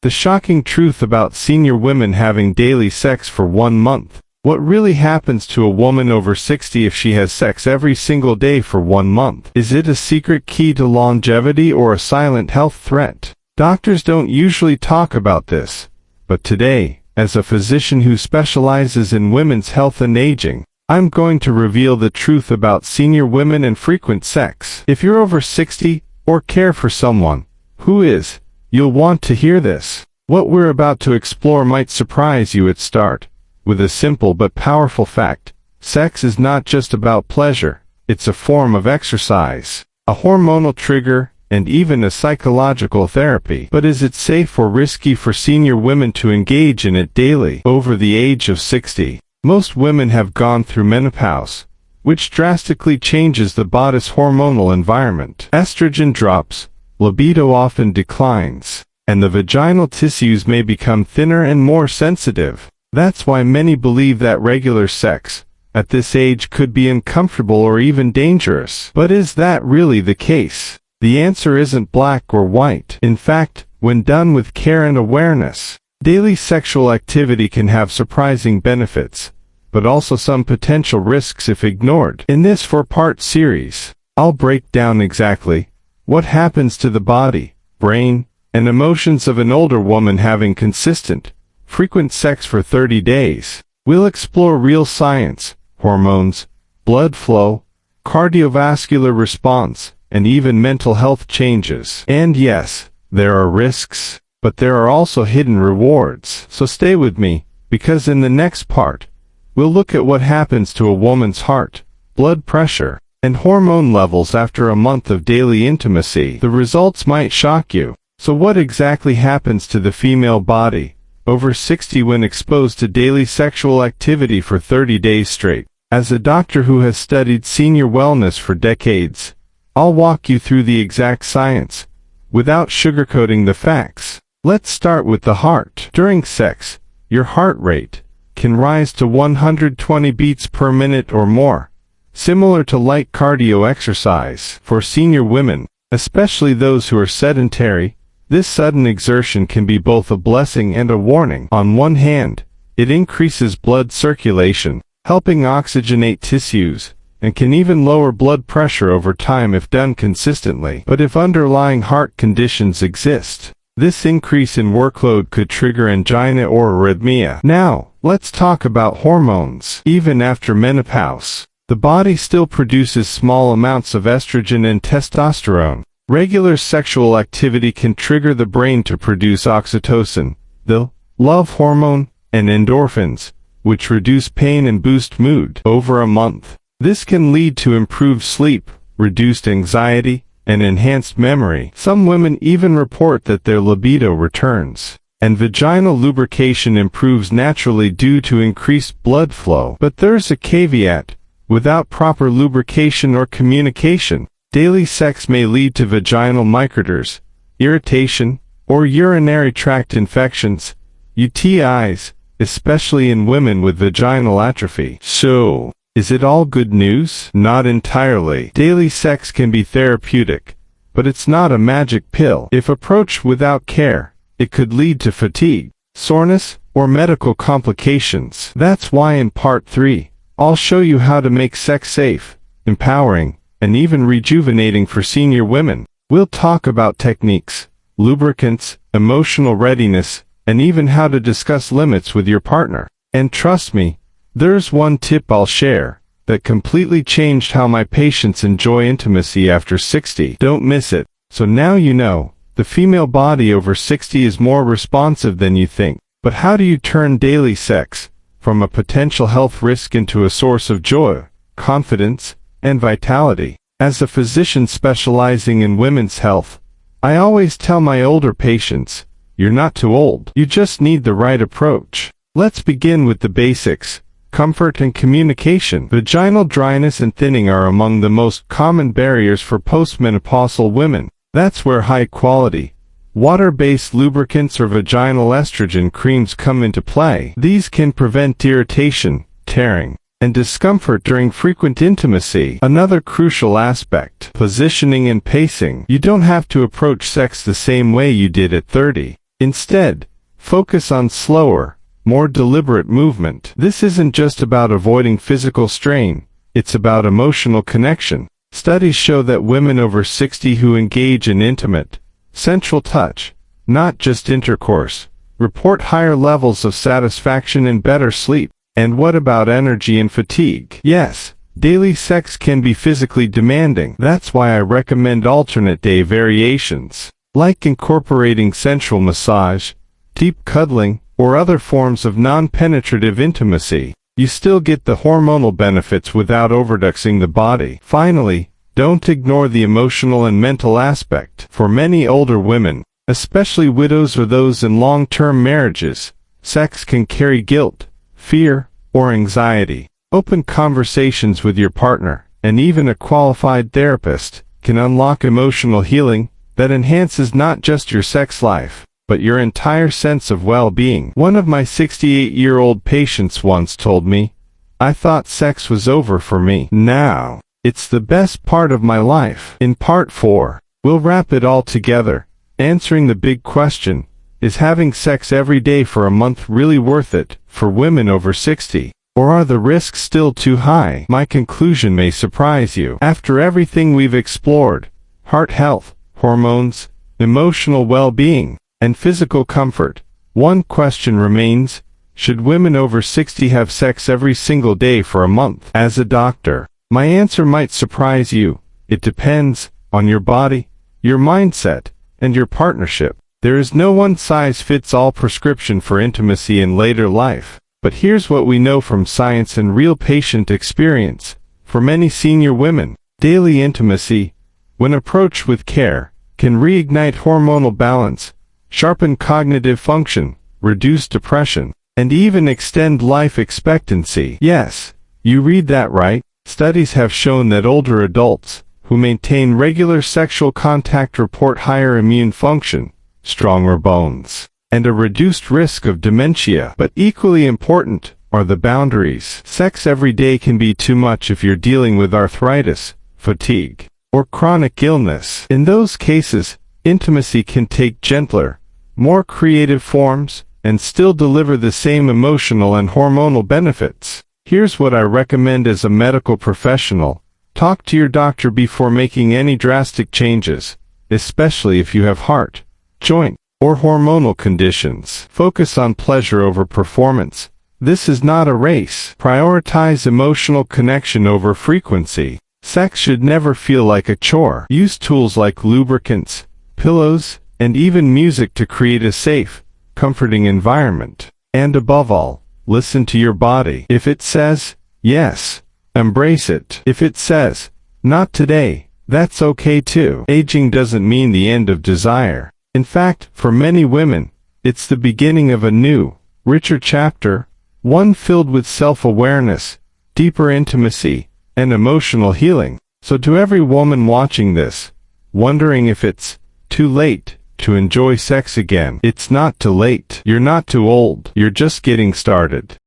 The shocking truth about senior women having daily sex for 1 month. What really happens to a woman over 60 if she has sex every single day for 1 month? Is it a secret key to longevity or a silent health threat? Doctors don't usually talk about this, but today, as a physician who specializes in women's health and aging, I'm going to reveal the truth about senior women and frequent sex. If you're over 60 or care for someone who is, you'll want to hear this. What we're about to explore might surprise you at start. With a simple but powerful fact, sex is not just about pleasure, it's a form of exercise, a hormonal trigger, and even a psychological therapy. But is it safe or risky for senior women to engage in it daily over the age of 60? Most women have gone through menopause, which drastically changes the body's hormonal environment. Estrogen drops, libido often declines, and the vaginal tissues may become thinner and more sensitive. That's why many believe that regular sex at this age could be uncomfortable or even dangerous. But is that really the case? The answer isn't black or white. In fact, when done with care and awareness, daily sexual activity can have surprising benefits, but also some potential risks if ignored. In this 4-part series, I'll break down exactly what happens to the body, brain, and emotions of an older woman having consistent, frequent sex for 30 days. We'll explore real science, hormones, blood flow, cardiovascular response, and even mental health changes. And yes, there are risks, but there are also hidden rewards. So stay with me, because in the next part, we'll look at what happens to a woman's heart, blood pressure, and hormone levels after a month of daily intimacy. The results might shock you. So what exactly happens to the female body over 60 when exposed to daily sexual activity for 30 days straight? As a doctor who has studied senior wellness for decades, I'll walk you through the exact science, without sugarcoating the facts. Let's start with the heart. During sex, your heart rate can rise to 120 beats per minute or more, similar to light cardio exercise. For senior women, especially those who are sedentary, this sudden exertion can be both a blessing and a warning. On one hand, it increases blood circulation, helping oxygenate tissues, and can even lower blood pressure over time if done consistently. But if underlying heart conditions exist, this increase in workload could trigger angina or arrhythmia. Now, let's talk about hormones. Even after menopause, the body still produces small amounts of estrogen and testosterone. Regular sexual activity can trigger the brain to produce oxytocin, the love hormone, and endorphins, which reduce pain and boost mood. Over a month, this can lead to improved sleep, reduced anxiety, and enhanced memory. Some women even report that their libido returns, and vaginal lubrication improves naturally due to increased blood flow. But there's a caveat: without proper lubrication or communication, daily sex may lead to vaginal microdors, irritation, or urinary tract infections, UTIs, especially in women with vaginal atrophy. So, is it all good news? Not entirely. Daily sex can be therapeutic, but it's not a magic pill. If approached without care, it could lead to fatigue, soreness, or medical complications. That's why in Part 3, I'll show you how to make sex safe, empowering, and even rejuvenating for senior women. We'll talk about techniques, lubricants, emotional readiness, and even how to discuss limits with your partner. And trust me, there's one tip I'll share that completely changed how my patients enjoy intimacy after 60. Don't miss it. So now you know, the female body over 60 is more responsive than you think. But how do you turn daily sex from a potential health risk into a source of joy, confidence, and vitality? As a physician specializing in women's health, I always tell my older patients, you're not too old. You just need the right approach. Let's begin with the basics: comfort and communication. Vaginal dryness and thinning are among the most common barriers for postmenopausal women. That's where high-quality, water-based lubricants or vaginal estrogen creams come into play. These can prevent irritation, tearing, and discomfort during frequent intimacy. Another crucial aspect: positioning and pacing. You don't have to approach sex the same way you did at 30. Instead, focus on slower, more deliberate movement. This isn't just about avoiding physical strain, it's about emotional connection. Studies show that women over 60 who engage in intimate, sensual touch, not just intercourse, report higher levels of satisfaction and better sleep. And what about energy and fatigue? Yes, daily sex can be physically demanding. That's why I recommend alternate day variations, like incorporating sensual massage, deep cuddling, or other forms of non-penetrative intimacy. You still get the hormonal benefits without overtaxing the body. Finally, don't ignore the emotional and mental aspect. For many older women, especially widows or those in long-term marriages, sex can carry guilt, fear, or anxiety. Open conversations with your partner, and even a qualified therapist, can unlock emotional healing that enhances not just your sex life, but your entire sense of well-being. One of my 68-year-old patients once told me, "I thought sex was over for me. Now, it's the best part of my life." In part 4, we'll wrap it all together, answering the big question, is having sex every day for a month really worth it for women over 60? Or are the risks still too high? My conclusion may surprise you. After everything we've explored, heart health, hormones, emotional well-being, and physical comfort, one question remains: should women over 60 have sex every single day for a month? As a doctor, my answer might surprise you. It depends on your body, your mindset, and your partnership. There is no one-size-fits-all prescription for intimacy in later life. But here's what we know from science and real patient experience. For many senior women, daily intimacy, when approached with care, can reignite hormonal balance, sharpen cognitive function, reduce depression, and even extend life expectancy. Yes, you read that right. Studies have shown that older adults who maintain regular sexual contact report higher immune function, stronger bones, and a reduced risk of dementia. But equally important are the boundaries. Sex every day can be too much if you're dealing with arthritis, fatigue, or chronic illness. In those cases, intimacy can take gentler, more creative forms, and still deliver the same emotional and hormonal benefits. Here's what I recommend as a medical professional. Talk to your doctor before making any drastic changes, especially if you have heart, joint, or hormonal conditions. Focus on pleasure over performance. This is not a race. Prioritize emotional connection over frequency. Sex should never feel like a chore. Use tools like lubricants, pillows, and even music to create a safe, comforting environment. And above all, listen to your body. If it says, yes, embrace it. If it says, not today, that's okay too. Aging doesn't mean the end of desire. In fact, for many women, it's the beginning of a new, richer chapter, one filled with self-awareness, deeper intimacy, and emotional healing. So to every woman watching this, wondering if it's too late to enjoy sex again, it's not too late. You're not too old. You're just getting started.